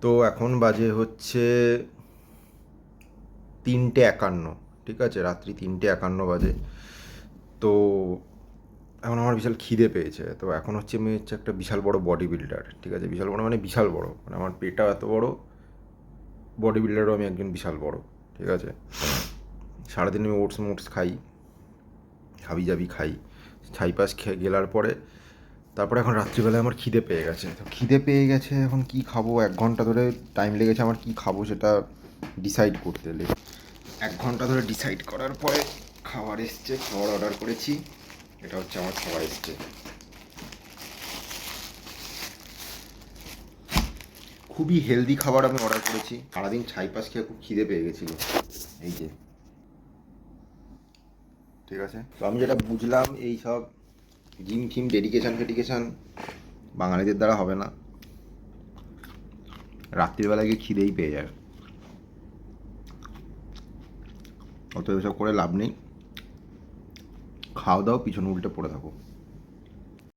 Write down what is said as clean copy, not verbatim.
তো এখন বাজে হচ্ছে 3:51, ঠিক আছে, রাত্রি 3:51 বাজে। তো এখন আমার বিশাল খিদে পেয়েছে। তো এখন হচ্ছে আমি হচ্ছে একটা বিশাল বড় বডি বিল্ডার, ঠিক আছে, বিশাল বড় মানে বিশাল বড়, মানে আমার পেটটাও এত বড়, বডি বিল্ডারও আমি একজন বিশাল বড়, ঠিক আছে। সারাদিন আমি ওটস মোটস খাই, হাবি জাবি খাই, ছাই পাশ খেয়ে গেলার পরে তারপরে এখন রাত্রিবেলায় আমার খিদে পেয়ে গেছে। তো খিদে পেয়ে গেছে, এখন কি খাবো, 1 ঘন্টা ধরে টাইম লেগেছে আমার কি খাবো সেটা ডিসাইড করতে। 1 ঘন্টা ধরে ডিসাইড করার পরে খাবার এসছে, খাবার অর্ডার করেছি, এটা হচ্ছে আমার খাবার এসছে। খুবই হেলদি খাবার আমি অর্ডার করেছি, সারাদিন ছাই পাশ খেয়ে খুব খিদে পেয়ে গেছিলো, এই যে, ঠিক আছে। তো আমি যেটা বুঝলাম, এই সব জিম ফিম ডেডিকেশান ফেডিকেশান বাঙালিদের দ্বারা হবে না, রাত্রিবেলা গিয়ে খিদেই পেয়ে যায়, অত এসব করে লাভ নেই, খাওয়া দাও পিছনে উল্টে পড়ে থাকো।